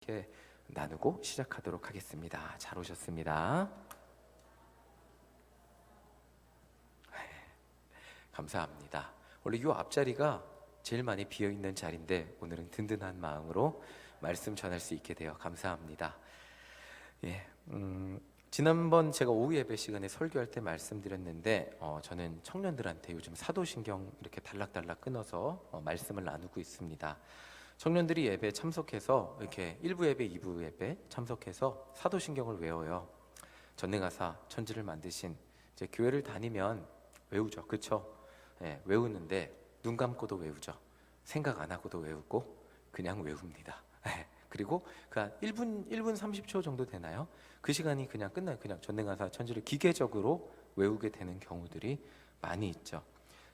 이렇게 나누고 시작하도록 하겠습니다. 잘 오셨습니다. 감사합니다. 원래 이 앞자리가 제일 많이 비어있는 자리인데 오늘은 든든한 마음으로 말씀 전할 수 있게 되어 감사합니다. 지난번 제가 오후 예배 시간에 설교할 때 말씀드렸는데 저는 청년들한테 요즘 사도신경 이렇게 달락달락 끊어서 말씀을 나누고 있습니다. 청년들이 예배에 참석해서 이렇게 1부 예배, 2부 예배 참석해서 사도신경을 외워요. 전능하사 천지를 만드신, 이제 교회를 다니면 외우죠, 그렇죠? 외우는데 눈 감고도 외우죠. 생각 안 하고도 외우고 그냥 외웁니다. 그리고 그 한 1분 30초 정도 되나요? 그 시간이 그냥 끝나요. 그냥 전능하사 천지를 기계적으로 외우게 되는 경우들이 많이 있죠.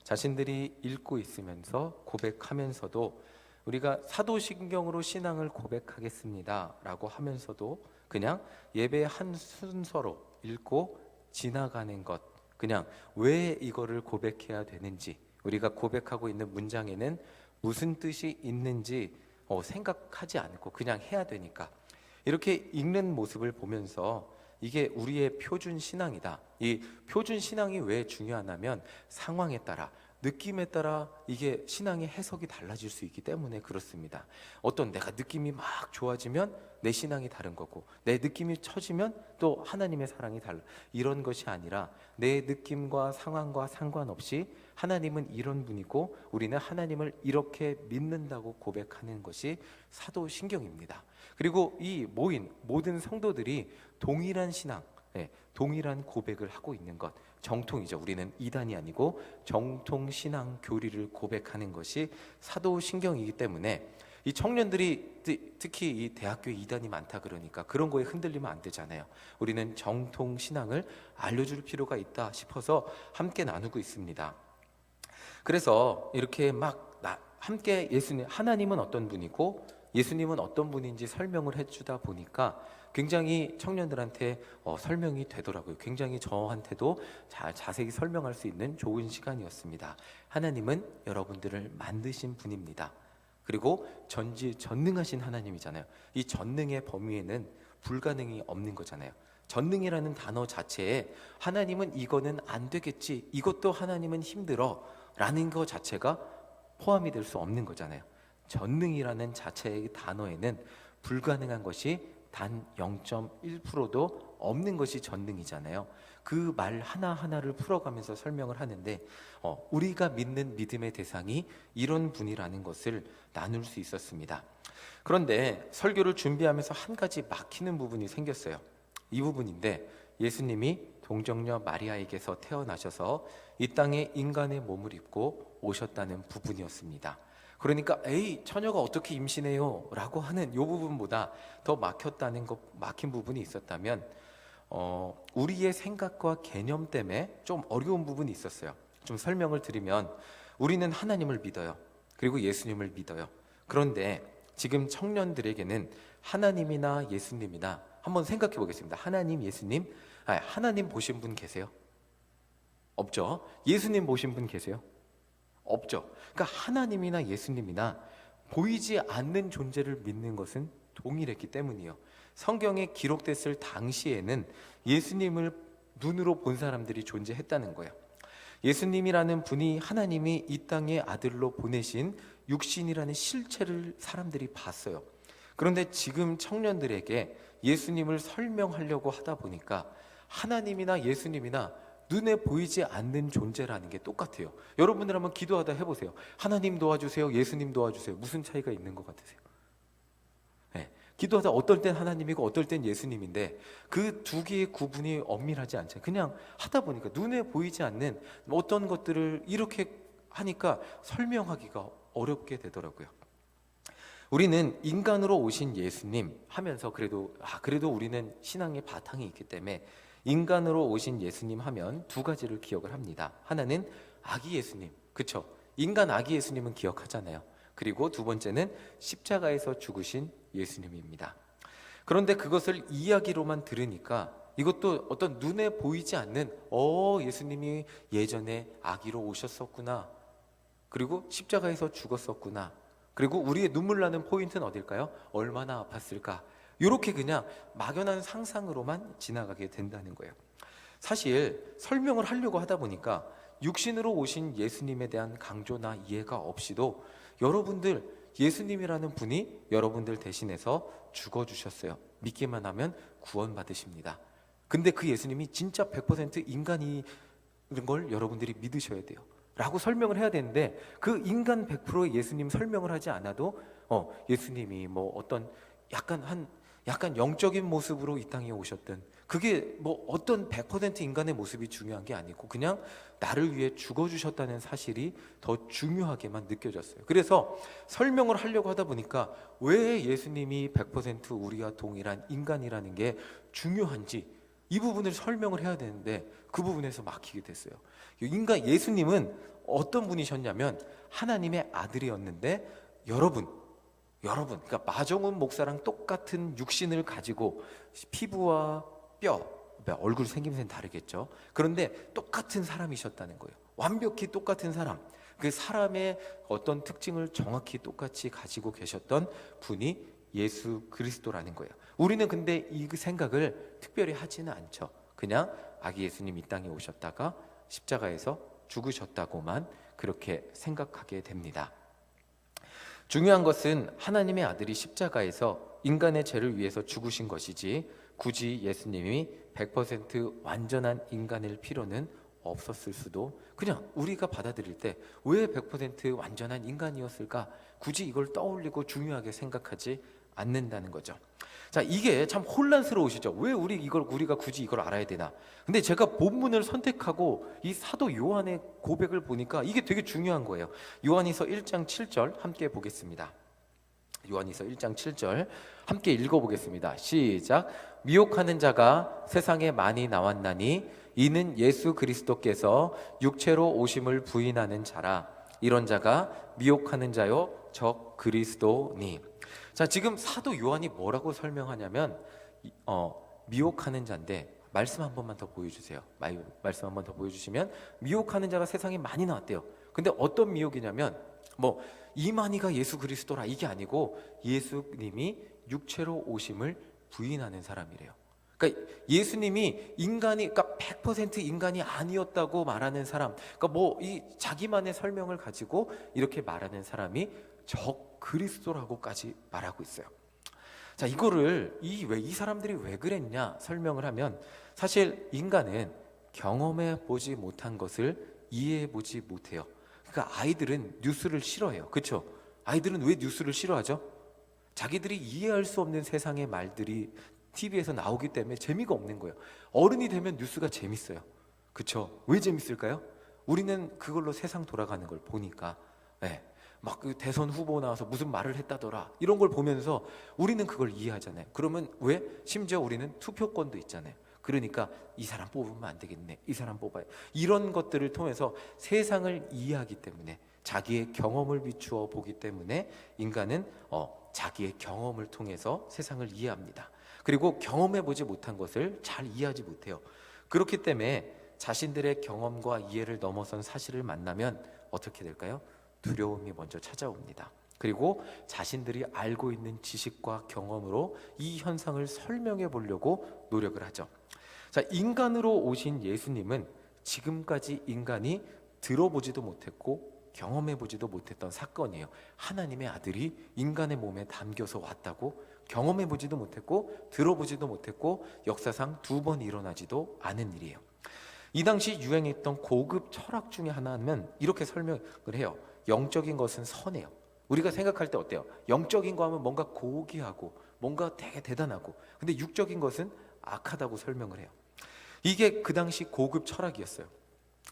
자신들이 읽고 있으면서 고백하면서도 우리가 사도신경으로 신앙을 고백하겠습니다 라고 하면서도 그냥 예배의 한 순서로 읽고 지나가는 것, 그냥 왜 이거를 고백해야 되는지, 우리가 고백하고 있는 문장에는 무슨 뜻이 있는지 생각하지 않고 그냥 해야 되니까 이렇게 읽는 모습을 보면서 이게 우리의 표준 신앙이다. 이 표준 신앙이 왜 중요하냐면 상황에 따라, 느낌에 따라 이게 신앙의 해석이 달라질 수 있기 때문에 그렇습니다. 어떤 내가 느낌이 막 좋아지면 내 신앙이 다른 거고, 내 느낌이 처지면 또 하나님의 사랑이 달라. 이런 것이 아니라 내 느낌과 상황과 상관없이 하나님은 이런 분이고 우리는 하나님을 이렇게 믿는다고 고백하는 것이 사도신경입니다. 그리고 이 모인 모든 성도들이 동일한 신앙, 동일한 고백을 하고 있는 것, 정통이죠. 우리는 이단이 아니고 정통 신앙 교리를 고백하는 것이 사도신경이기 때문에 이 청년들이 특히 이 대학교에 이단이 많다 그러니까 그런 거에 흔들리면 안 되잖아요. 우리는 정통 신앙을 알려줄 필요가 있다 싶어서 함께 나누고 있습니다. 그래서 이렇게 막 함께 예수님, 하나님은 어떤 분이고 예수님은 어떤 분인지 설명을 해주다 보니까 굉장히 청년들한테 설명이 되더라고요. 굉장히 저한테도 자세히 설명할 수 있는 좋은 시간이었습니다. 하나님은 여러분들을 만드신 분입니다. 그리고 전능하신 하나님이잖아요. 이 전능의 범위에는 불가능이 없는 거잖아요. 전능이라는 단어 자체에 하나님은 이거는 안 되겠지, 이것도 하나님은 힘들어 라는 것 자체가 포함이 될 수 없는 거잖아요. 전능이라는 자체의 단어에는 불가능한 것이 단 0.1%도 없는 것이 전능이잖아요. 그 말 하나하나를 풀어가면서 설명을 하는데 우리가 믿는 믿음의 대상이 이런 분이라는 것을 나눌 수 있었습니다. 그런데 설교를 준비하면서 한 가지 막히는 부분이 생겼어요. 이 부분인데, 예수님이 동정녀 마리아에게서 태어나셔서 이 땅에 인간의 몸을 입고 오셨다는 부분이었습니다. 그러니까 처녀가 어떻게 임신해요? 라고 하는 이 부분보다 더 막힌 부분이 있었다면 우리의 생각과 개념 때문에 좀 어려운 부분이 있었어요. 좀 설명을 드리면, 우리는 하나님을 믿어요. 그리고 예수님을 믿어요. 그런데 지금 청년들에게는 하나님이나 예수님이나 한번 생각해 보겠습니다. 하나님, 예수님, 하나님 보신 분 계세요? 없죠. 예수님 보신 분 계세요? 없죠. 그러니까 하나님이나 예수님이나 보이지 않는 존재를 믿는 것은 동일했기 때문이에요. 성경에 기록됐을 당시에는 예수님을 눈으로 본 사람들이 존재했다는 거예요. 예수님이라는 분이 하나님이 이 땅에 아들로 보내신 육신이라는 실체를 사람들이 봤어요. 그런데 지금 청년들에게 예수님을 설명하려고 하다 보니까 하나님이나 예수님이나 눈에 보이지 않는 존재라는 게 똑같아요. 여러분들 한번 기도하다 해보세요. 하나님 도와주세요, 예수님 도와주세요. 무슨 차이가 있는 것 같으세요? 기도하다 어떨 땐 하나님이고 어떨 땐 예수님인데 그 두 개의 구분이 엄밀하지 않잖아요. 그냥 하다 보니까 눈에 보이지 않는 어떤 것들을 이렇게 하니까 설명하기가 어렵게 되더라고요. 우리는 인간으로 오신 예수님 하면서 그래도 우리는 신앙의 바탕이 있기 때문에 인간으로 오신 예수님 하면 두 가지를 기억을 합니다. 하나는 아기 예수님, 그쵸? 인간 아기 예수님은 기억하잖아요. 그리고 두 번째는 십자가에서 죽으신 예수님입니다. 그런데 그것을 이야기로만 들으니까 이것도 어떤 눈에 보이지 않는 예수님이 예전에 아기로 오셨었구나, 그리고 십자가에서 죽었었구나, 그리고 우리의 눈물 나는 포인트는 어딜까요? 얼마나 아팠을까? 이렇게 그냥 막연한 상상으로만 지나가게 된다는 거예요. 사실 설명을 하려고 하다 보니까 육신으로 오신 예수님에 대한 강조나 이해가 없이도 여러분들, 예수님이라는 분이 여러분들 대신해서 죽어주셨어요. 믿기만 하면 구원받으십니다. 근데 그 예수님이 진짜 100% 인간이라는 걸 여러분들이 믿으셔야 돼요 라고 설명을 해야 되는데, 그 인간 100%의 예수님 설명을 하지 않아도 예수님이 뭐 어떤 약간 영적인 모습으로 이 땅에 오셨던, 그게 뭐 어떤 100% 인간의 모습이 중요한 게 아니고 그냥 나를 위해 죽어주셨다는 사실이 더 중요하게만 느껴졌어요. 그래서 설명을 하려고 하다 보니까 왜 예수님이 100% 우리와 동일한 인간이라는 게 중요한지 이 부분을 설명을 해야 되는데 그 부분에서 막히게 됐어요. 예수님은 어떤 분이셨냐면 하나님의 아들이었는데 여러분, 그러니까 마정훈 목사랑 똑같은 육신을 가지고 피부와 뼈, 얼굴 생김새는 다르겠죠. 그런데 똑같은 사람이셨다는 거예요. 완벽히 똑같은 사람. 그 사람의 어떤 특징을 정확히 똑같이 가지고 계셨던 분이 예수 그리스도라는 거예요. 우리는 근데 이 생각을 특별히 하지는 않죠. 그냥 아기 예수님 이 땅에 오셨다가 십자가에서 죽으셨다고만 그렇게 생각하게 됩니다. 중요한 것은 하나님의 아들이 십자가에서 인간의 죄를 위해서 죽으신 것이지 굳이 예수님이 100% 완전한 인간일 필요는 없었을 수도, 그냥 우리가 받아들일 때 왜 100% 완전한 인간이었을까? 굳이 이걸 떠올리고 중요하게 생각하지 않는다는 거죠. 자, 이게 참 혼란스러우시죠? 왜 우리가 굳이 이걸 알아야 되나? 근데 제가 본문을 선택하고 이 사도 요한의 고백을 보니까 이게 되게 중요한 거예요. 요한이서 1장 7절 함께 보겠습니다. 요한이서 1장 7절 함께 읽어보겠습니다. 시작. 미혹하는 자가 세상에 많이 나왔나니 이는 예수 그리스도께서 육체로 오심을 부인하는 자라. 이런 자가 미혹하는 자요 적 그리스도니. 자, 지금 사도 요한이 뭐라고 설명하냐면 미혹하는 자인데, 말씀 한 번만 더 보여주세요. 말씀 한 번 더 보여주시면, 미혹하는 자가 세상에 많이 나왔대요. 근데 어떤 미혹이냐면 뭐 이만희가 예수 그리스도라 이게 아니고 예수님이 육체로 오심을 부인하는 사람이래요. 그러니까 예수님이 그러니까 100% 인간이 아니었다고 말하는 사람, 그러니까 뭐 이 자기만의 설명을 가지고 이렇게 말하는 사람이 적 그리스도라고까지 말하고 있어요. 자, 이거를 이 사람들이 왜 그랬냐 설명을 하면, 사실 인간은 경험해 보지 못한 것을 이해해 보지 못해요. 그러니까 아이들은 뉴스를 싫어해요. 그렇죠? 아이들은 왜 뉴스를 싫어하죠? 자기들이 이해할 수 없는 세상의 말들이 TV에서 나오기 때문에 재미가 없는 거예요. 어른이 되면 뉴스가 재밌어요. 그렇죠? 왜 재밌을까요? 우리는 그걸로 세상 돌아가는 걸 보니까. 네. 막 그 대선 후보 나와서 무슨 말을 했다더라 이런 걸 보면서 우리는 그걸 이해하잖아요. 그러면 왜? 심지어 우리는 투표권도 있잖아요. 그러니까 이 사람 뽑으면 안 되겠네, 이 사람 뽑아요, 이런 것들을 통해서 세상을 이해하기 때문에, 자기의 경험을 비추어 보기 때문에 인간은 자기의 경험을 통해서 세상을 이해합니다. 그리고 경험해보지 못한 것을 잘 이해하지 못해요. 그렇기 때문에 자신들의 경험과 이해를 넘어선 사실을 만나면 어떻게 될까요? 두려움이 먼저 찾아옵니다. 그리고 자신들이 알고 있는 지식과 경험으로 이 현상을 설명해 보려고 노력을 하죠. 자, 인간으로 오신 예수님은 지금까지 인간이 들어보지도 못했고 경험해 보지도 못했던 사건이에요. 하나님의 아들이 인간의 몸에 담겨서 왔다고 경험해 보지도 못했고 들어보지도 못했고 역사상 2번 일어나지도 않은 일이에요. 이 당시 유행했던 고급 철학 중에 하나는 이렇게 설명을 해요. 영적인 것은 선해요. 우리가 생각할 때 어때요? 영적인 거 하면 뭔가 고귀하고 뭔가 되게 대단하고, 근데 육적인 것은 악하다고 설명을 해요. 이게 그 당시 고급 철학이었어요.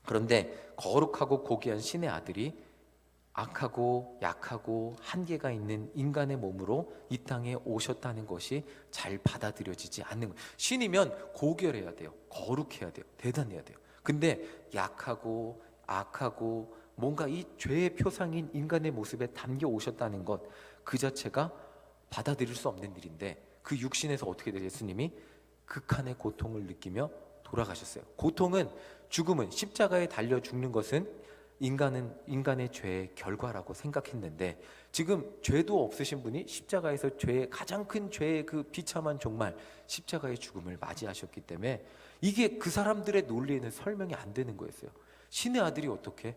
그런데 거룩하고 고귀한 신의 아들이 악하고 약하고 한계가 있는 인간의 몸으로 이 땅에 오셨다는 것이 잘 받아들여지지 않는 거예요. 신이면 고결해야 돼요. 거룩해야 돼요. 대단해야 돼요. 근데 약하고 악하고 뭔가 이 죄의 표상인 인간의 모습에 담겨 오셨다는 것, 그 자체가 받아들일 수 없는 일인데, 그 육신에서 어떻게 돼요? 예수님이 극한의 고통을 느끼며 돌아가셨어요. 고통은, 죽음은, 십자가에 달려 죽는 것은 인간의 죄의 결과라고 생각했는데, 지금 죄도 없으신 분이 십자가에서 죄의 가장 큰 죄의 그 비참한 종말 십자가의 죽음을 맞이하셨기 때문에 이게 그 사람들의 논리에는 설명이 안 되는 거였어요. 신의 아들이 어떻게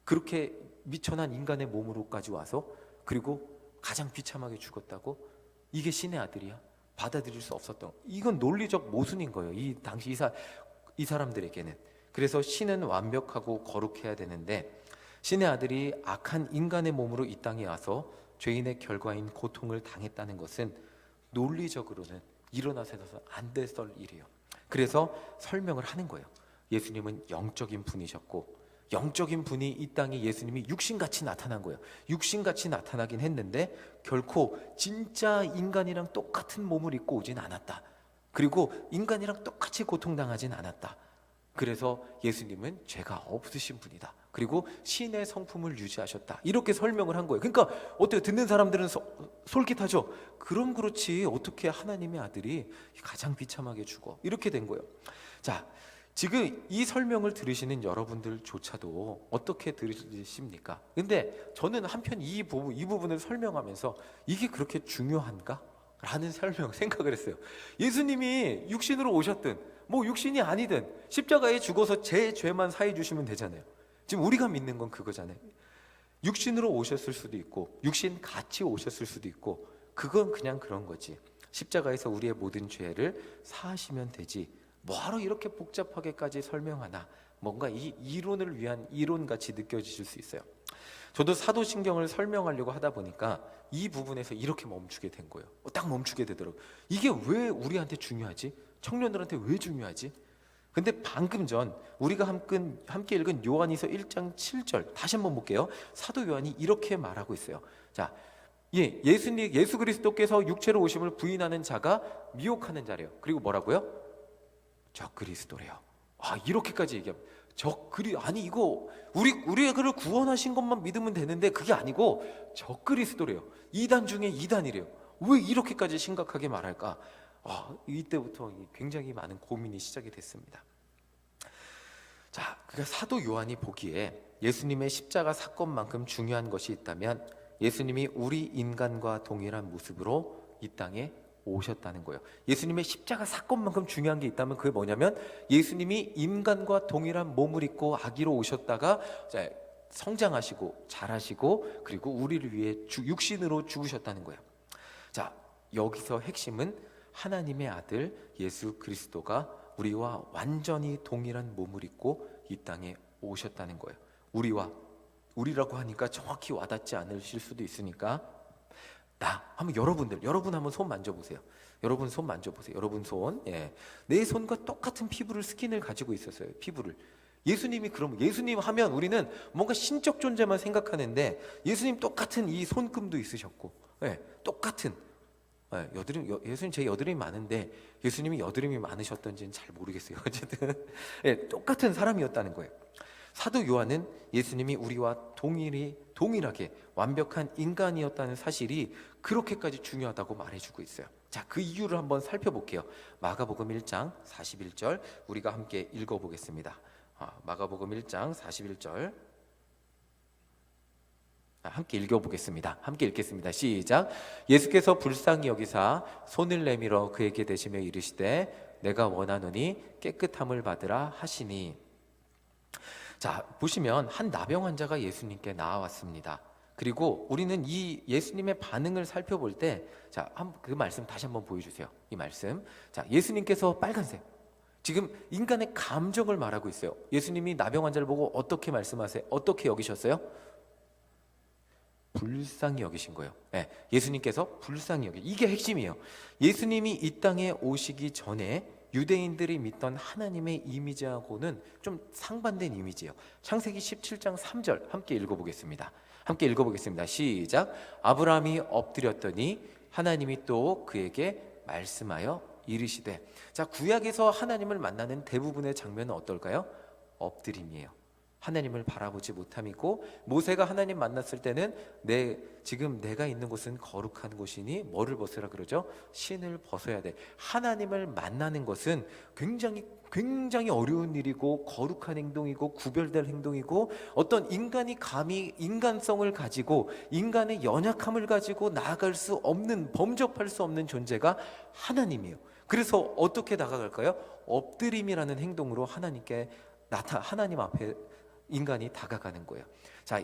그렇게 미천한 인간의 몸으로까지 와서 그리고 가장 비참하게 죽었다고? 이게 신의 아들이야? 받아들일 수 없었던, 이건 논리적 모순인 거예요. 이 당시 이 사람들에게는. 그래서 신은 완벽하고 거룩해야 되는데 신의 아들이 악한 인간의 몸으로 이 땅에 와서 죄인의 결과인 고통을 당했다는 것은 논리적으로는 일어나서는 안 됐을 일이에요. 그래서 설명을 하는 거예요. 예수님은 영적인 분이셨고, 영적인 분이 이 땅에 예수님이 육신같이 나타난 거예요. 육신같이 나타나긴 했는데 결코 진짜 인간이랑 똑같은 몸을 입고 오진 않았다. 그리고 인간이랑 똑같이 고통당하진 않았다. 그래서 예수님은 죄가 없으신 분이다. 그리고 신의 성품을 유지하셨다. 이렇게 설명을 한 거예요. 그러니까 어때요? 듣는 사람들은 솔깃하죠. 그럼 그렇지 어떻게 하나님의 아들이 가장 비참하게 죽어? 이렇게 된 거예요. 자, 지금 이 설명을 들으시는 여러분들조차도 어떻게 들으십니까? 근데 저는 한편 이 부분을 설명하면서 이게 그렇게 중요한가? 라는 생각을 했어요. 예수님이 육신으로 오셨든 뭐 육신이 아니든 십자가에 죽어서 제 죄만 사해 주시면 되잖아요. 지금 우리가 믿는 건 그거잖아요. 육신으로 오셨을 수도 있고 육신 같이 오셨을 수도 있고 그건 그냥 그런 거지. 십자가에서 우리의 모든 죄를 사하시면 되지. 뭐하러 이렇게 복잡하게까지 설명하나. 뭔가 이 이론을 위한 이론같이 느껴지실 수 있어요. 저도 사도신경을 설명하려고 하다 보니까 이 부분에서 이렇게 멈추게 된 거예요. 딱 멈추게 되더라고요. 이게 왜 우리한테 중요하지? 청년들한테 왜 중요하지? 근데 방금 전 우리가 함께 읽은 요한이서 1장 7절 다시 한번 볼게요. 사도 요한이 이렇게 말하고 있어요. 자, 예수 그리스도께서 육체로 오심을 부인하는 자가 미혹하는 자래요. 그리고 뭐라고요? 적 그리스도래요. 이렇게까지 얘기합니다. 아니 이거 우리의 그를 구원하신 것만 믿으면 되는데 그게 아니고 적 그리스도래요. 이단 중에 이단이래요. 왜 이렇게까지 심각하게 말할까? 이때부터 굉장히 많은 고민이 시작이 됐습니다. 자, 그러니까 사도 요한이 보기에 예수님의 십자가 사건만큼 중요한 것이 있다면 예수님이 우리 인간과 동일한 모습으로 이 땅에 오셨다는 거예요. 예수님의 십자가 사건만큼 중요한 게 있다면 그게 뭐냐면 예수님이 인간과 동일한 몸을 입고 아기로 오셨다가 성장하시고 자라시고 그리고 우리를 위해 육신으로 죽으셨다는 거예요. 자, 여기서 핵심은 하나님의 아들 예수 그리스도가 우리와 완전히 동일한 몸을 입고 이 땅에 오셨다는 거예요. 우리라고 하니까 정확히 와닿지 않으실 수도 있으니까 한번 여러분 한번 손 만져보세요. 여러분 손 만져보세요. 여러분 손, 내 손과 똑같은 피부를 스킨을 가지고 있었어요. 피부를. 예수님 하면 우리는 뭔가 신적 존재만 생각하는데 예수님 똑같은 이 손금도 있으셨고, 똑같은 예수님 제 여드름이 많은데 예수님이 여드름이 많으셨던지는 잘 모르겠어요. 어쨌든 똑같은 사람이었다는 거예요. 사도 요한은 예수님이 우리와 동일하게 완벽한 인간이었다는 사실이 그렇게까지 중요하다고 말해주고 있어요. 자, 그 이유를 한번 살펴볼게요. 마가복음 1장 41절 우리가 함께 읽어보겠습니다. 마가복음 1장 41절 함께 읽어보겠습니다. 함께 읽겠습니다. 시작. 예수께서 불쌍히 여기사 손을 내밀어 그에게 대시며 이르시되 내가 원하노니 깨끗함을 받으라 하시니. 자, 보시면 한 나병 환자가 예수님께 나와왔습니다. 그리고 우리는 이 예수님의 반응을 살펴볼 때, 그 말씀 다시 한번 보여주세요. 이 말씀. 자, 예수님께서 빨간색. 지금 인간의 감정을 말하고 있어요. 예수님이 나병 환자를 보고 어떻게 말씀하세요? 어떻게 여기셨어요? 불쌍히 여기신 거예요. 예수님께서 불쌍히 이게 핵심이에요. 예수님이 이 땅에 오시기 전에 유대인들이 믿던 하나님의 이미지하고는 좀 상반된 이미지예요. 창세기 17장 3절 함께 읽어보겠습니다. 시작. 아브라함이 엎드렸더니 하나님이 또 그에게 말씀하여 이르시되. 자, 구약에서 하나님을 만나는 대부분의 장면은 어떨까요? 엎드림이에요. 하나님을 바라보지 못함이고, 모세가 하나님 만났을 때는 지금 내가 있는 곳은 거룩한 곳이니 뭐를 벗으라 그러죠? 신을 벗어야 돼. 하나님을 만나는 것은 굉장히 어려운 일이고 거룩한 행동이고 구별될 행동이고, 어떤 인간이 감히 인간성을 가지고 인간의 연약함을 가지고 나아갈 수 없는, 범접할 수 없는 존재가 하나님이에요. 그래서 어떻게 다가갈까요? 엎드림이라는 행동으로 하나님 앞에 인간이 다가가는 거예요. 자,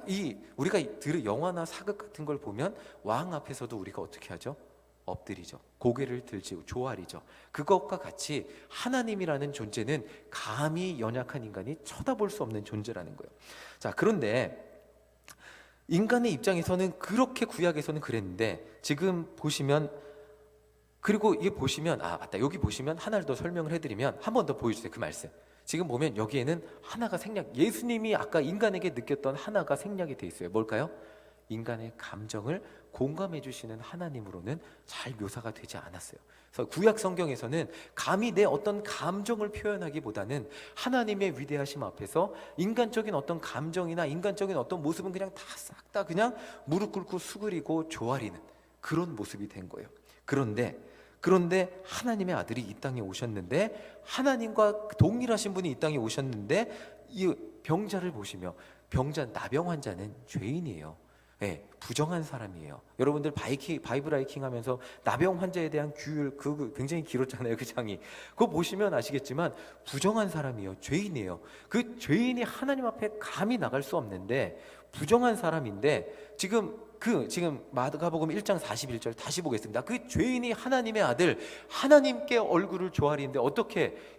우리가 영화나 사극 같은 걸 보면 왕 앞에서도 우리가 어떻게 하죠? 엎드리죠. 고개를 들지, 조아리죠. 그것과 같이 하나님이라는 존재는 감히 연약한 인간이 쳐다볼 수 없는 존재라는 거예요. 자, 그런데 인간의 입장에서는 그렇게 구약에서는 그랬는데, 지금 보시면, 그리고 이게 보시면, 맞다, 여기 보시면 하나를 더 설명을 해드리면, 한 번 더 보여주세요. 그 말씀. 지금 보면 여기에는 하나가 예수님이 아까 인간에게 느꼈던 하나가 생략이 돼 있어요. 뭘까요? 인간의 감정을 공감해 주시는 하나님으로는 잘 묘사가 되지 않았어요. 그래서 구약 성경에서는 감히 내 어떤 감정을 표현하기보다는 하나님의 위대하심 앞에서 인간적인 어떤 감정이나 인간적인 어떤 모습은 그냥 다 싹 다 그냥 무릎 꿇고 수그리고 조아리는 그런 모습이 된 거예요. 그런데 하나님의 아들이 이 땅에 오셨는데, 하나님과 동일하신 분이 이 땅에 오셨는데, 이 병자를 보시며, 나병 환자는 죄인이에요. 네, 부정한 사람이에요. 여러분들 바이블 하이킹 하면서 나병 환자에 대한 규율, 그거 굉장히 길었잖아요, 그 장이. 그거 보시면 아시겠지만 부정한 사람이에요. 죄인이에요. 그 죄인이 하나님 앞에 감히 나갈 수 없는데, 부정한 사람인데, 지금 마가복음 1장 41절 다시 보겠습니다. 그 죄인이 하나님의 아들, 하나님께 얼굴을 조아리는데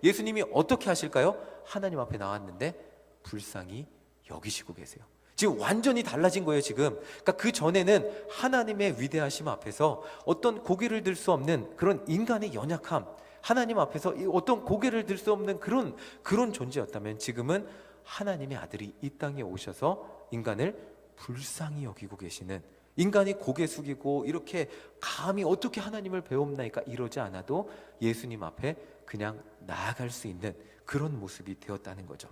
예수님이 어떻게 하실까요? 하나님 앞에 나왔는데 불쌍히 여기시고 계세요. 지금 완전히 달라진 거예요, 지금. 그러니까 그 전에는 하나님의 위대하심 앞에서 어떤 고개를 들 수 없는 그런 인간의 연약함, 하나님 앞에서 어떤 고개를 들 수 없는 그런 존재였다면, 지금은 하나님의 아들이 이 땅에 오셔서 인간을 불쌍히 여기고 계시는, 인간이 고개 숙이고 이렇게 감히 어떻게 하나님을 배웁나이까 이러지 않아도 예수님 앞에 그냥 나아갈 수 있는 그런 모습이 되었다는 거죠.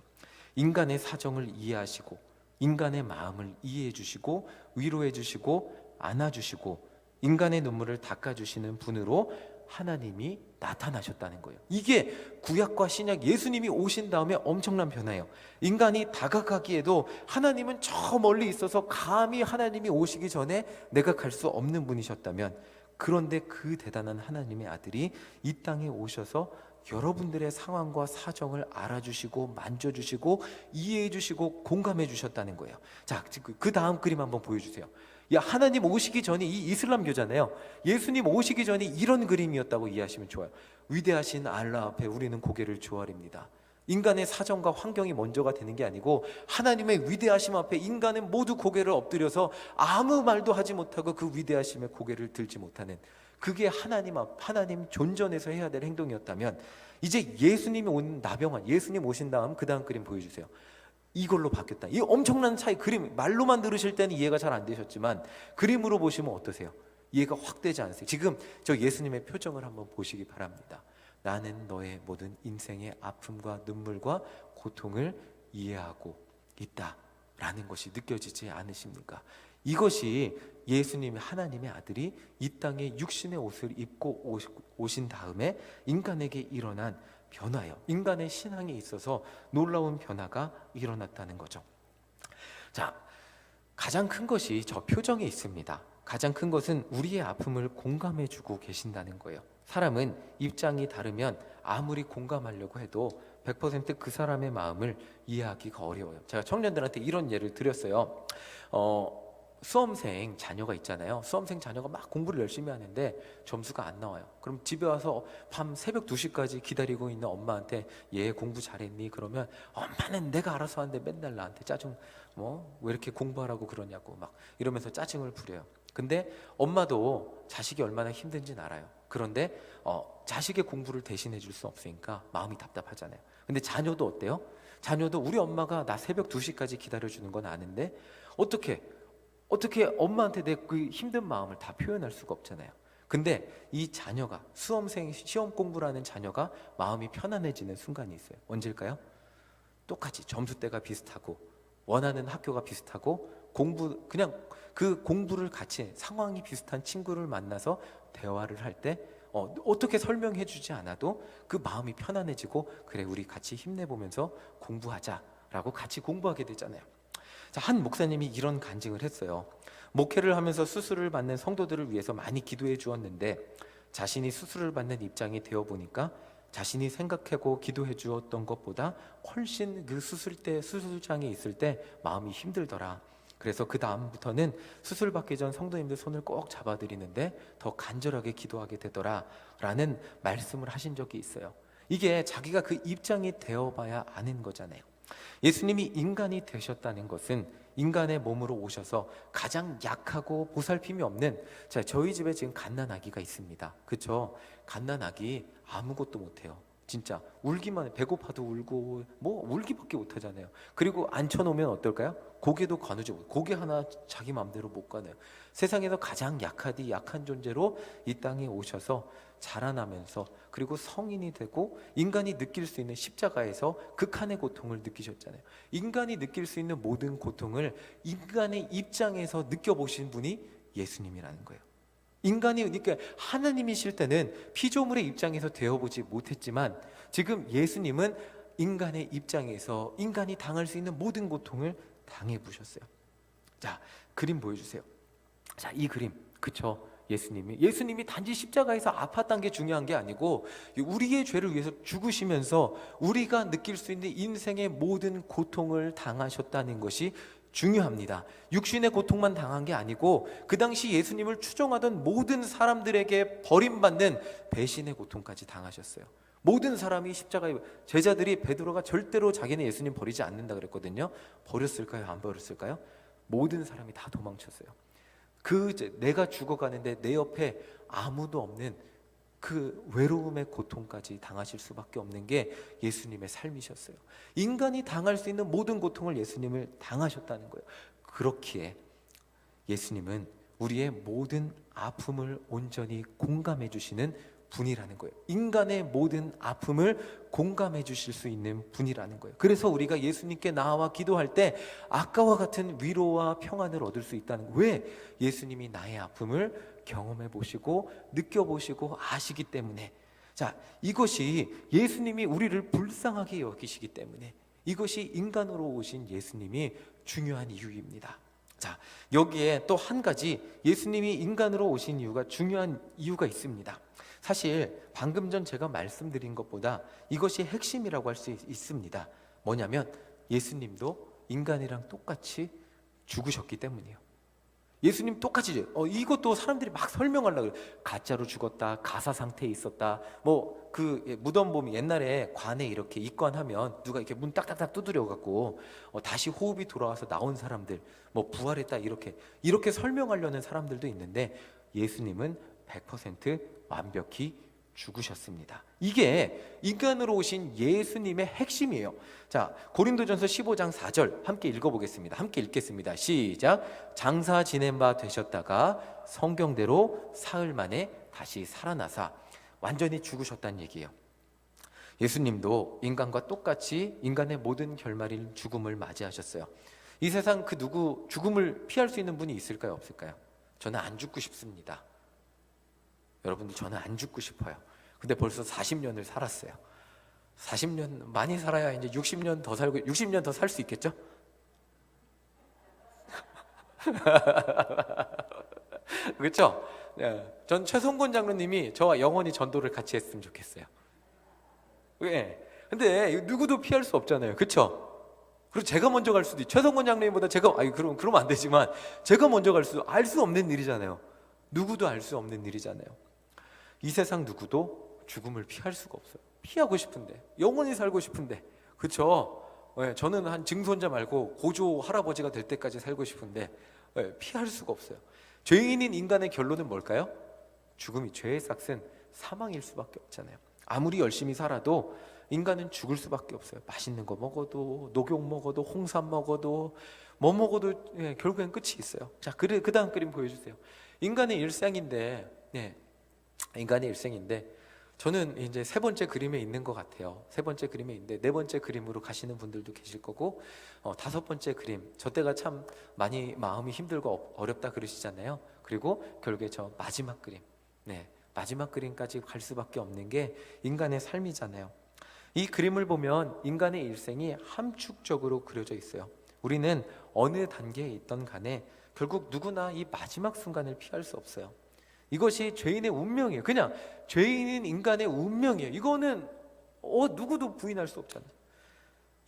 인간의 사정을 이해하시고 인간의 마음을 이해해 주시고 위로해 주시고 안아주시고 인간의 눈물을 닦아주시는 분으로 하나님이 나타나셨다는 거예요. 이게 구약과 신약, 예수님이 오신 다음에 엄청난 변화예요. 인간이 다가가기에도 하나님은 저 멀리 있어서 감히 하나님이 오시기 전에 내가 갈 수 없는 분이셨다면, 그런데 그 대단한 하나님의 아들이 이 땅에 오셔서 여러분들의 상황과 사정을 알아주시고 만져주시고 이해해주시고 공감해주셨다는 거예요. 자, 그 다음 그림 한번 보여주세요. 하나님 오시기 전이 이 이슬람교잖아요. 예수님 오시기 전이 이런 그림이었다고 이해하시면 좋아요. 위대하신 알라 앞에 우리는 고개를 조아립니다. 인간의 사정과 환경이 먼저가 되는 게 아니고 하나님의 위대하심 앞에 인간은 모두 고개를 엎드려서 아무 말도 하지 못하고 그 위대하심에 고개를 들지 못하는, 그게 하나님 존전에서 해야 될 행동이었다면, 이제 예수님 오신 다음 그 다음 그림 보여주세요. 이걸로 바뀌었다. 이 엄청난 차이, 그림 말로만 들으실 때는 이해가 잘 안 되셨지만 그림으로 보시면 어떠세요? 이해가 확 되지 않으세요? 지금 저 예수님의 표정을 한번 보시기 바랍니다. 나는 너의 모든 인생의 아픔과 눈물과 고통을 이해하고 있다라는 것이 느껴지지 않으십니까? 이것이 예수님의, 하나님의 아들이 이 땅에 육신의 옷을 입고 오신 다음에 인간에게 일어난 변화예요. 인간의 신앙에 있어서 놀라운 변화가 일어났다는 거죠. 자, 가장 큰 것이 저 표정에 있습니다. 가장 큰 것은 우리의 아픔을 공감해주고 계신다는 거예요. 사람은 입장이 다르면 아무리 공감하려고 해도 100% 그 사람의 마음을 이해하기가 어려워요. 제가 청년들한테 이런 예를 드렸어요. 수험생 자녀가 있잖아요. 수험생 자녀가 막 공부를 열심히 하는데 점수가 안 나와요. 그럼 집에 와서 밤 새벽 2시까지 기다리고 있는 엄마한테 얘 공부 잘했니? 그러면 엄마는 내가 알아서 하는데 맨날 나한테 왜 이렇게 공부하라고 그러냐고 막 이러면서 짜증을 부려요. 근데 엄마도 자식이 얼마나 힘든지는 알아요. 그런데 자식의 공부를 대신해 줄 수 없으니까 마음이 답답하잖아요. 근데 자녀도 어때요? 자녀도 우리 엄마가 나 새벽 2시까지 기다려주는 건 아는데 어떻게 엄마한테 내 그 힘든 마음을 다 표현할 수가 없잖아요. 근데 이 자녀가, 수험생 시험 공부를 하는 자녀가 마음이 편안해지는 순간이 있어요. 언제일까요? 똑같이 점수대가 비슷하고 원하는 학교가 비슷하고 그냥 그 공부를 같이 상황이 비슷한 친구를 만나서 대화를 할 때 어떻게 설명해 주지 않아도 그 마음이 편안해지고, 그래 우리 같이 힘내보면서 공부하자라고 같이 공부하게 되잖아요. 자, 한 목사님이 이런 간증을 했어요. 목회를 하면서 수술을 받는 성도들을 위해서 많이 기도해 주었는데 자신이 수술을 받는 입장이 되어 보니까 자신이 생각하고 기도해 주었던 것보다 훨씬 그 수술장에 있을 때 마음이 힘들더라. 그래서 그 다음부터는 수술 받기 전 성도님들 손을 꼭 잡아드리는데 더 간절하게 기도하게 되더라 라는 말씀을 하신 적이 있어요. 이게 자기가 그 입장이 되어봐야 아는 거잖아요. 예수님이 인간이 되셨다는 것은 인간의 몸으로 오셔서 가장 약하고 보살핌이 없는, 자, 저희 집에 지금 갓난아기가 있습니다. 그렇죠? 갓난아기 아무것도 못해요. 진짜 울기만 해. 배고파도 울고 뭐 울기밖에 못하잖아요. 그리고 앉혀놓으면 어떨까요? 고개도 가누지 못해요. 고개 하나 자기 마음대로 못 가네요. 세상에서 가장 약한 존재로 이 땅에 오셔서 자라나면서 그리고 성인이 되고 인간이 느낄 수 있는 십자가에서 극한의 고통을 느끼셨잖아요. 인간이 느낄 수 있는 모든 고통을 인간의 입장에서 느껴보신 분이 예수님이라는 거예요. 인간이, 그러니까 하나님이실 때는 피조물의 입장에서 되어보지 못했지만 지금 예수님은 인간의 입장에서 인간이 당할 수 있는 모든 고통을 당해보셨어요. 자, 그림 보여주세요. 자, 이 그림, 그쵸? 예수님이 단지 십자가에서 아팠다는 게 중요한 게 아니고 우리의 죄를 위해서 죽으시면서 우리가 느낄 수 있는 인생의 모든 고통을 당하셨다는 것이 중요합니다. 육신의 고통만 당한 게 아니고 그 당시 예수님을 추종하던 모든 사람들에게 버림받는 배신의 고통까지 당하셨어요. 모든 사람이 십자가에, 제자들이 베드로가 절대로 자기는 예수님 버리지 않는다 그랬거든요. 버렸을까요? 안 버렸을까요? 모든 사람이 다 도망쳤어요. 내가 죽어가는데 내 옆에 아무도 없는 그 외로움의 고통까지 당하실 수밖에 없는 게 예수님의 삶이셨어요. 인간이 당할 수 있는 모든 고통을 예수님을 당하셨다는 거예요. 그렇기에 예수님은 우리의 모든 아픔을 온전히 공감해 주시는 분이라는 거예요. 인간의 모든 아픔을 공감해 주실 수 있는 분이라는 거예요. 그래서 우리가 예수님께 나와 기도할 때 아까와 같은 위로와 평안을 얻을 수 있다는 거예요. 왜? 예수님이 나의 아픔을 경험해 보시고 느껴보시고 아시기 때문에. 자, 이것이 예수님이 우리를 불쌍하게 여기시기 때문에, 이것이 인간으로 오신 예수님이 중요한 이유입니다. 자, 여기에 또 한 가지 예수님이 인간으로 오신 이유가 중요한 이유가 있습니다. 사실 방금 전 제가 말씀드린 것보다 이것이 핵심이라고 할 수 있습니다. 뭐냐면 예수님도 인간이랑 똑같이 죽으셨기 때문이에요. 예수님 똑같이 이것도 사람들이 막 설명하려고 그래요. 가짜로 죽었다, 가사 상태에 있었다. 뭐 그 무덤 보면 옛날에 관에 이렇게 입관하면 누가 이렇게 문 딱딱딱 두드려 갖고 다시 호흡이 돌아와서 나온 사람들, 뭐 부활했다, 이렇게 설명하려는 사람들도 있는데 예수님은 100% 완벽히 죽으셨습니다. 이게 인간으로 오신 예수님의 핵심이에요. 자, 고린도전서 15장 4절 함께 읽어보겠습니다. 함께 읽겠습니다. 시작. 장사 지낸 바 되셨다가 성경대로 사흘 만에 다시 살아나사. 완전히 죽으셨다는 얘기예요. 예수님도 인간과 똑같이 인간의 모든 결말인 죽음을 맞이하셨어요. 이 세상 그 누구 죽음을 피할 수 있는 분이 있을까요? 없을까요? 저는 안 죽고 싶습니다. 여러분들, 저는 안 죽고 싶어요. 근데 벌써 40년을 살았어요. 40년 많이 살아야 이제 60년 더 살고 60년 더 살 수 있겠죠? 그렇죠? 네. 전 최성곤 장로님이 저와 영원히 전도를 같이 했으면 좋겠어요. 왜? 근데 누구도 피할 수 없잖아요. 그렇죠? 그리고 제가 먼저 갈 수도 있죠. 최성곤 장로님보다 제가 그러면 안 되지만 제가 먼저 갈 수도, 알 수 없는 일이잖아요. 누구도 알 수 없는 일이잖아요. 이 세상 누구도 죽음을 피할 수가 없어요. 피하고 싶은데, 영원히 살고 싶은데, 그렇죠? 네, 저는 한 증손자 말고 고조 할아버지가 될 때까지 살고 싶은데 피할 수가 없어요. 죄인인 인간의 결론은 뭘까요? 죽음이, 죄의 삭은 사망일 수밖에 없잖아요. 아무리 열심히 살아도 인간은 죽을 수밖에 없어요. 맛있는 거 먹어도, 녹용 먹어도, 홍삼 먹어도, 뭐 먹어도 결국엔 끝이 있어요. 자, 그 다음 그림 보여주세요. 인간의 일생인데 저는 이제 세 번째 그림에 있는 것 같아요. 세 번째 그림에 있는데 네 번째 그림으로 가시는 분들도 계실 거고, 다섯 번째 그림, 저 때가 참 많이 마음이 힘들고 어렵다 그러시잖아요. 그리고 결국에 저 마지막 그림, 네, 마지막 그림까지 갈 수밖에 없는 게 인간의 삶이잖아요. 이 그림을 보면 인간의 일생이 함축적으로 그려져 있어요. 우리는 어느 단계에 있던 간에 결국 누구나 이 마지막 순간을 피할 수 없어요. 이것이 죄인의 운명이에요. 그냥 죄인인 인간의 운명이에요. 이거는 누구도 부인할 수 없잖아요.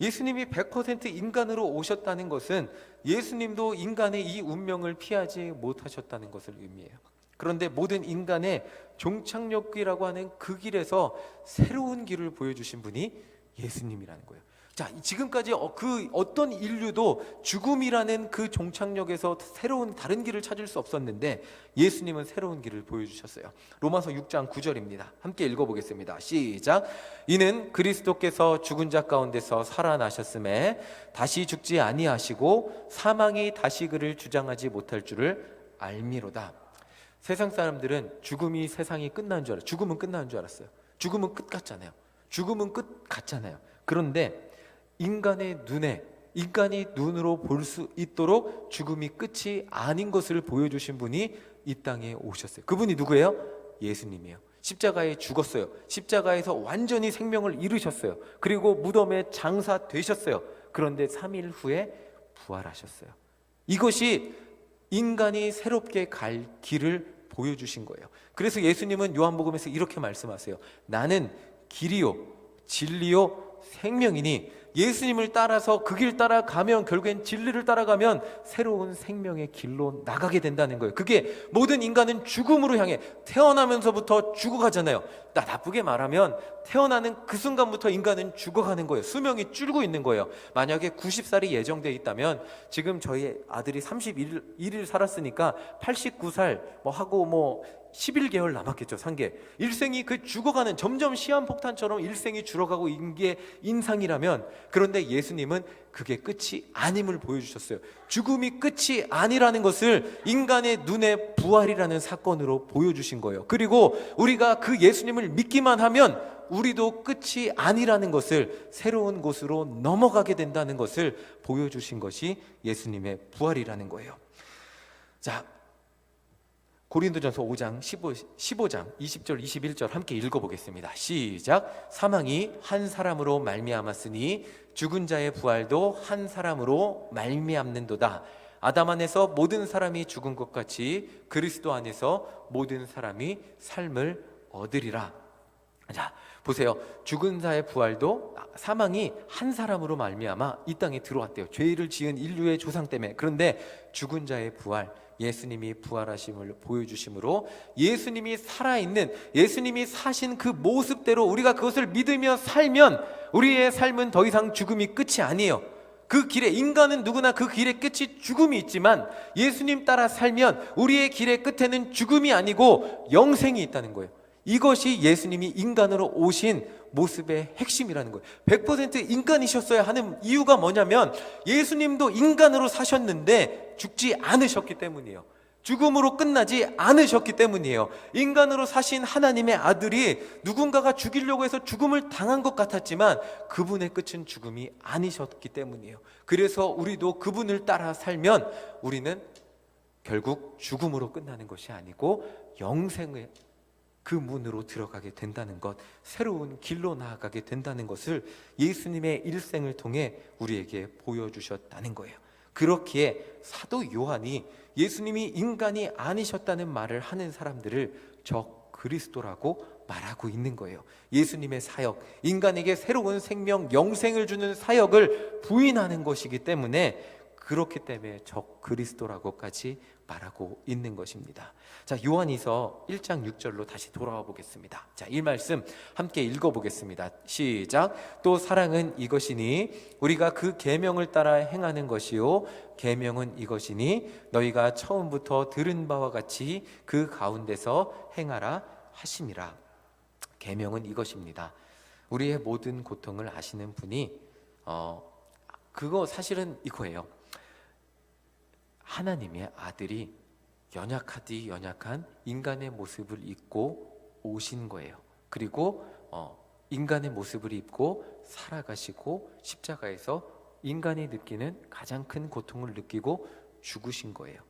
예수님이 100% 인간으로 오셨다는 것은 예수님도 인간의 이 운명을 피하지 못하셨다는 것을 의미해요. 그런데 모든 인간의 종착역이라고 하는 그 길에서 새로운 길을 보여주신 분이 예수님이라는 거예요. 자, 지금까지 그 어떤 인류도 죽음이라는 그 종착역에서 새로운 다른 길을 찾을 수 없었는데 예수님은 새로운 길을 보여주셨어요. 로마서 6장 9절입니다. 함께 읽어보겠습니다. 시작. 이는 그리스도께서 죽은 자 가운데서 살아나셨음에 다시 죽지 아니하시고 사망이 다시 그를 주장하지 못할 줄을 알미로다. 세상 사람들은 죽음이 세상이 끝난 줄 알아요. 죽음은 끝나는 줄 알았어요. 죽음은 끝 같잖아요. 죽음은 끝 같잖아요. 그런데 인간의 눈에, 인간이 눈으로 볼 수 있도록 죽음이 끝이 아닌 것을 보여주신 분이 이 땅에 오셨어요. 그분이 누구예요? 예수님이에요. 십자가에 죽었어요. 십자가에서 완전히 생명을 잃으셨어요. 그리고 무덤에 장사되셨어요. 그런데 3일 후에 부활하셨어요. 이것이 인간이 새롭게 갈 길을 보여주신 거예요. 그래서 예수님은 요한복음에서 이렇게 말씀하세요. 나는 길이요 진리요 생명이니 예수님을 따라서 그 길 따라가면 결국엔 진리를 따라가면 새로운 생명의 길로 나가게 된다는 거예요. 그게 모든 인간은 죽음으로 향해 태어나면서부터 죽어가잖아요. 나쁘게 말하면 태어나는 그 순간부터 인간은 죽어가는 거예요. 수명이 줄고 있는 거예요. 만약에 90살이 예정되어 있다면 지금 저희 아들이 31일 살았으니까 89살 하고 11개월 남았겠죠. 산게 일생이 그 죽어가는 점점 시한폭탄처럼 일생이 줄어가고 있는 게 인상이라면, 그런데 예수님은 그게 끝이 아님을 보여주셨어요. 죽음이 끝이 아니라는 것을 인간의 눈에 부활이라는 사건으로 보여주신 거예요. 그리고 우리가 그 예수님을 믿기만 하면 우리도 끝이 아니라는 것을, 새로운 곳으로 넘어가게 된다는 것을 보여주신 것이 예수님의 부활이라는 거예요. 자, 고린도전서 5장 15장 20절 21절 함께 읽어보겠습니다. 시작. 사망이 한 사람으로 말미암았으니 죽은 자의 부활도 한 사람으로 말미암는도다. 아담 안에서 모든 사람이 죽은 것 같이 그리스도 안에서 모든 사람이 삶을 얻으리라. 자, 보세요. 죽은 자의 부활도, 사망이 한 사람으로 말미암아 이 땅에 들어왔대요. 죄를 지은 인류의 조상 때문에. 그런데 죽은 자의 부활, 예수님이 부활하심을 보여주심으로 예수님이 살아있는, 예수님이 사신 그 모습대로 우리가 그것을 믿으며 살면 우리의 삶은 더 이상 죽음이 끝이 아니에요. 그 길에, 인간은 누구나 그 길의 끝이 죽음이 있지만 예수님 따라 살면 우리의 길의 끝에는 죽음이 아니고 영생이 있다는 거예요. 이것이 예수님이 인간으로 오신 모습의 핵심이라는 거예요. 100% 인간이셨어야 하는 이유가 뭐냐면 예수님도 인간으로 사셨는데 죽지 않으셨기 때문이에요. 죽음으로 끝나지 않으셨기 때문이에요. 인간으로 사신 하나님의 아들이 누군가가 죽이려고 해서 죽음을 당한 것 같았지만 그분의 끝은 죽음이 아니셨기 때문이에요. 그래서 우리도 그분을 따라 살면 우리는 결국 죽음으로 끝나는 것이 아니고 영생의 그 문으로 들어가게 된다는 것, 새로운 길로 나아가게 된다는 것을 예수님의 일생을 통해 우리에게 보여주셨다는 거예요. 그렇기에 사도 요한이 예수님이 인간이 아니셨다는 말을 하는 사람들을 적 그리스도라고 말하고 있는 거예요. 예수님의 사역, 인간에게 새로운 생명, 영생을 주는 사역을 부인하는 것이기 때문에, 그렇기 때문에 적 그리스도라고까지 말하고 있는 것입니다. 자, 요한이서 1장 6절로 다시 돌아와 보겠습니다. 자, 이 말씀 함께 읽어보겠습니다. 시작. 또 사랑은 이것이니 우리가 그 계명을 따라 행하는 것이요 계명은 이것이니 너희가 처음부터 들은 바와 같이 그 가운데서 행하라 하심이라. 계명은 이것입니다. 우리의 모든 고통을 아시는 분이 그거 사실은 이거예요. 하나님의 아들이 연약하디 연약한 인간의 모습을 입고 오신 거예요. 그리고 인간의 모습을 입고 살아가시고 십자가에서 인간이 느끼는 가장 큰 고통을 느끼고 죽으신 거예요.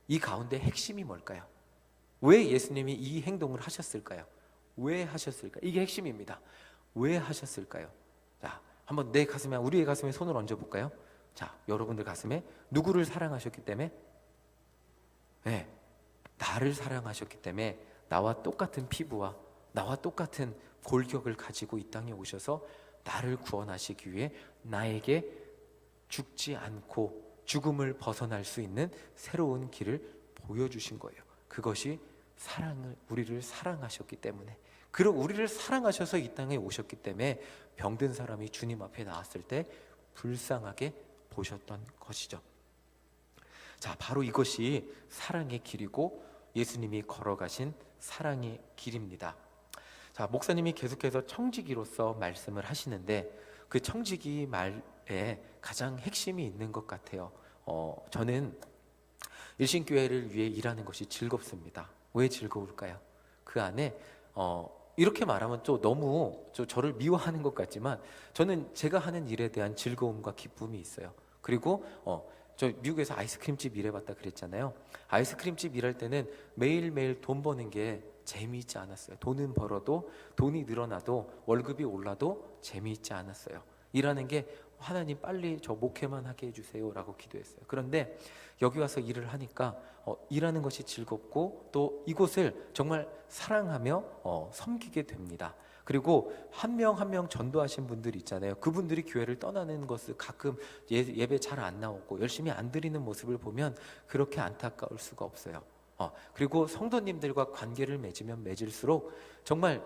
이 가운데 핵심이 뭘까요? 왜 예수님이 이 행동을 하셨을까요? 왜 하셨을까? 이게 핵심입니다. 왜 하셨을까요? 자, 한번 내 가슴에, 우리의 가슴에 손을 얹어볼까요? 자, 여러분들 가슴에 누구를 사랑하셨기 때문에? 네, 나를 사랑하셨기 때문에 나와 똑같은 피부와 나와 똑같은 골격을 가지고 이 땅에 오셔서 나를 구원하시기 위해 나에게 죽지 않고 죽음을 벗어날 수 있는 새로운 길을 보여주신 거예요. 그것이 우리를 사랑하셨기 때문에, 그리고 우리를 사랑하셔서 이 땅에 오셨기 때문에 병든 사람이 주님 앞에 나왔을 때 불쌍하게 보셨던 것이죠. 자, 바로 이것이 사랑의 길이고 예수님이 걸어가신 사랑의 길입니다. 자, 목사님이 계속해서 청지기로서 말씀을 하시는데 그 청지기 말에 가장 핵심이 있는 것 같아요. 저는 일신교회를 위해 일하는 것이 즐겁습니다. 왜 즐거울까요? 그 안에 이렇게 말하면 또 너무 저를 미워하는 것 같지만 저는 제가 하는 일에 대한 즐거움과 기쁨이 있어요. 그리고 저 미국에서 아이스크림집 일해봤다 그랬잖아요. 아이스크림집 일할 때는 매일매일 돈 버는 게 재미있지 않았어요. 돈은 벌어도, 돈이 늘어나도, 월급이 올라도 재미있지 않았어요. 일하는 게 하나님 빨리 저 목회만 하게 해주세요 라고 기도했어요. 그런데 여기 와서 일을 하니까 일하는 것이 즐겁고 또 이곳을 정말 사랑하며 섬기게 됩니다. 그리고 한 명 한 명 전도하신 분들 있잖아요. 그분들이 교회를 떠나는 것을 가끔 예배 잘 안 나오고 열심히 안 드리는 모습을 보면 그렇게 안타까울 수가 없어요. 그리고 성도님들과 관계를 맺으면 맺을수록 정말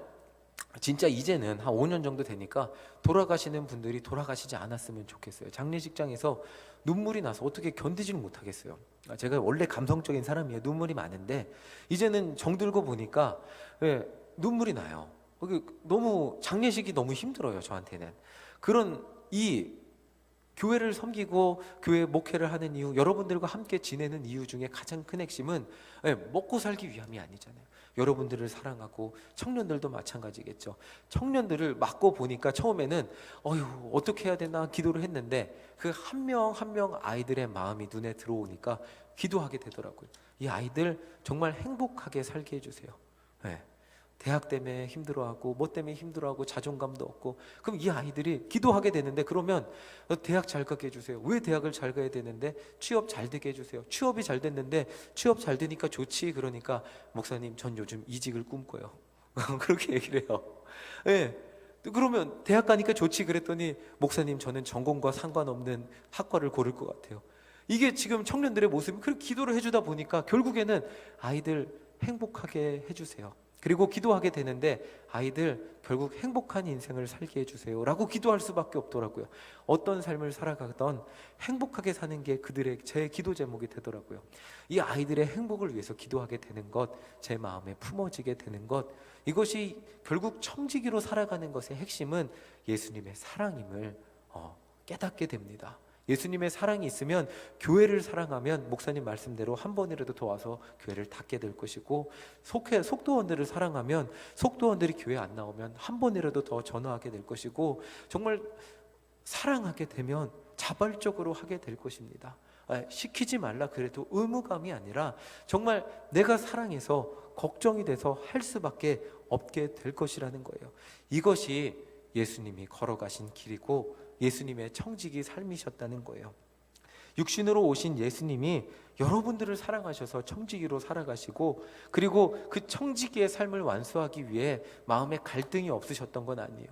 진짜 이제는 한 5년 정도 되니까 돌아가시는 분들이 돌아가시지 않았으면 좋겠어요. 장례식장에서 눈물이 나서 어떻게 견디지는 못하겠어요. 제가 원래 감성적인 사람이에요. 눈물이 많은데 이제는 정들고 보니까 눈물이 나요. 너무 장례식이 너무 힘들어요. 저한테는. 그런 이 교회를 섬기고 교회 목회를 하는 이유, 여러분들과 함께 지내는 이유 중에 가장 큰 핵심은 먹고 살기 위함이 아니잖아요. 여러분들을 사랑하고, 청년들도 마찬가지겠죠. 청년들을 맡고 보니까 처음에는 어떻게 해야 되나 기도를 했는데 그 한 명 한 명 아이들의 마음이 눈에 들어오니까 기도하게 되더라고요. 이 아이들 정말 행복하게 살게 해주세요. 대학 때문에 힘들어하고 뭐 때문에 힘들어하고 자존감도 없고, 그럼 이 아이들이 기도하게 되는데, 그러면 대학 잘 가게 해주세요. 왜 대학을 잘 가야 되는데? 취업 잘 되게 해주세요. 취업이 잘 됐는데 취업 잘 되니까 좋지. 그러니까 목사님 전 요즘 이직을 꿈꿔요. 그렇게 얘기를 해요. 그러면 대학 가니까 좋지 그랬더니 목사님 저는 전공과 상관없는 학과를 고를 것 같아요. 이게 지금 청년들의 모습이, 그렇게 기도를 해주다 보니까 결국에는 아이들 행복하게 해주세요. 그리고 기도하게 되는데 아이들 결국 행복한 인생을 살게 해주세요 라고 기도할 수밖에 없더라고요. 어떤 삶을 살아가던 행복하게 사는 게 제 기도 제목이 되더라고요. 이 아이들의 행복을 위해서 기도하게 되는 것, 제 마음에 품어지게 되는 것, 이것이 결국 청지기로 살아가는 것의 핵심은 예수님의 사랑임을 깨닫게 됩니다. 예수님의 사랑이 있으면, 교회를 사랑하면 목사님 말씀대로 한 번이라도 더 와서 교회를 닫게 될 것이고, 속도원들을 사랑하면 속도원들이 교회 안 나오면 한 번이라도 더 전화하게 될 것이고, 정말 사랑하게 되면 자발적으로 하게 될 것입니다. 시키지 말라 그래도 의무감이 아니라 정말 내가 사랑해서 걱정이 돼서 할 수밖에 없게 될 것이라는 거예요. 이것이 예수님이 걸어가신 길이고 예수님의 청지기 삶이셨다는 거예요. 육신으로 오신 예수님이 여러분들을 사랑하셔서 청지기로 살아가시고, 그리고 그 청지기의 삶을 완수하기 위해 마음에 갈등이 없으셨던 건 아니에요.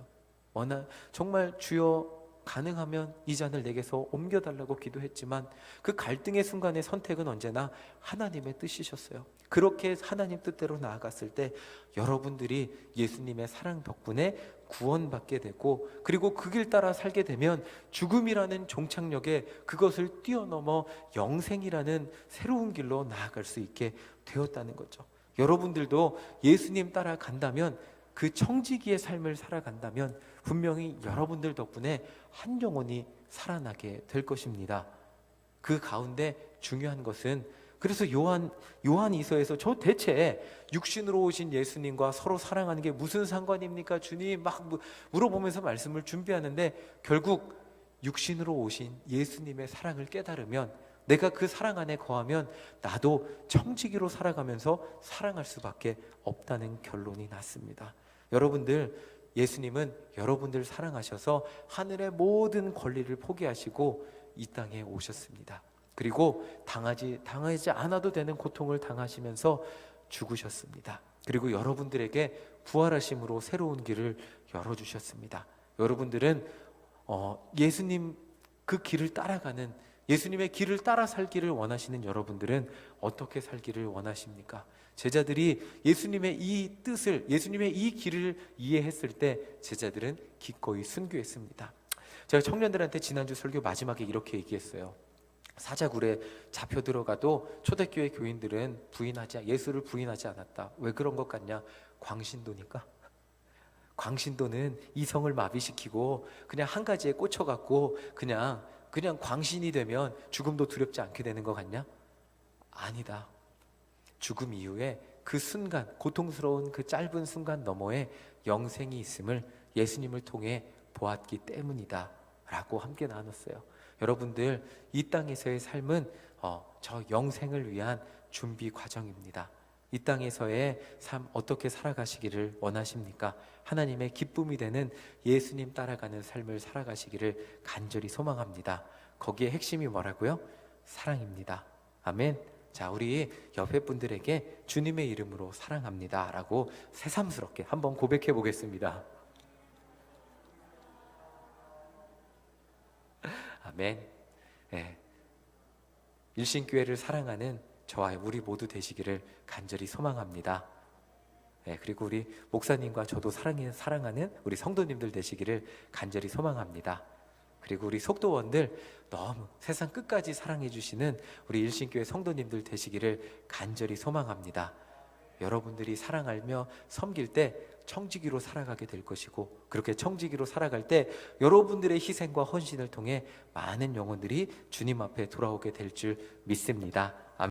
정말 주여 가능하면 이 잔을 내게서 옮겨달라고 기도했지만 그 갈등의 순간의 선택은 언제나 하나님의 뜻이셨어요. 그렇게 하나님 뜻대로 나아갔을 때 여러분들이 예수님의 사랑 덕분에 구원받게 되고, 그리고 그 길 따라 살게 되면 죽음이라는 종착역에 그것을 뛰어넘어 영생이라는 새로운 길로 나아갈 수 있게 되었다는 거죠. 여러분들도 예수님 따라 간다면, 그 청지기의 삶을 살아간다면 분명히 여러분들 덕분에 한 영혼이 살아나게 될 것입니다. 그 가운데 중요한 것은 그래서 요한이서에서 저 대체 육신으로 오신 예수님과 서로 사랑하는 게 무슨 상관입니까? 주님 막 물어보면서 말씀을 준비하는데 결국 육신으로 오신 예수님의 사랑을 깨달으면 내가 그 사랑 안에 거하면 나도 청지기로 살아가면서 사랑할 수밖에 없다는 결론이 났습니다. 여러분들, 예수님은 여러분들 사랑하셔서 하늘의 모든 권리를 포기하시고 이 땅에 오셨습니다. 그리고 당하지 않아도 되는 고통을 당하시면서 죽으셨습니다. 그리고 여러분들에게 부활하심으로 새로운 길을 열어주셨습니다. 여러분들은 예수님 그 길을 따라가는, 예수님의 길을 따라 살기를 원하시는 여러분들은 어떻게 살기를 원하십니까? 제자들이 예수님의 이 뜻을, 예수님의 이 길을 이해했을 때 제자들은 기꺼이 순교했습니다. 제가 청년들한테 지난주 설교 마지막에 이렇게 얘기했어요. 사자굴에 잡혀 들어가도 초대교회 교인들은 예수를 부인하지 않았다. 왜 그런 것 같냐? 광신도니까. 광신도는 이성을 마비시키고 그냥 한 가지에 꽂혀갖고 그냥 광신이 되면 죽음도 두렵지 않게 되는 것 같냐? 아니다. 죽음 이후에 그 순간, 고통스러운 그 짧은 순간 너머에 영생이 있음을 예수님을 통해 보았기 때문이다 라고 함께 나눴어요. 여러분들, 이 땅에서의 삶은 저 영생을 위한 준비 과정입니다. 이 땅에서의 삶 어떻게 살아가시기를 원하십니까? 하나님의 기쁨이 되는 예수님 따라가는 삶을 살아가시기를 간절히 소망합니다. 거기에 핵심이 뭐라고요? 사랑입니다. 아멘. 자, 우리 옆에 분들에게 주님의 이름으로 사랑합니다 라고 새삼스럽게 한번 고백해 보겠습니다. 아멘. 네. 일신교회를 사랑하는 저와 우리 모두 되시기를 간절히 소망합니다. 네, 그리고 우리 목사님과 저도 사랑하는 우리 성도님들 되시기를 간절히 소망합니다. 그리고 우리 속도원들 너무 세상 끝까지 사랑해 주시는 우리 일신교회 성도님들 되시기를 간절히 소망합니다. 여러분들이 사랑하며 섬길 때 청지기로 살아가게 될 것이고, 그렇게 청지기로 살아갈 때 여러분들의 희생과 헌신을 통해 많은 영혼들이 주님 앞에 돌아오게 될 줄 믿습니다.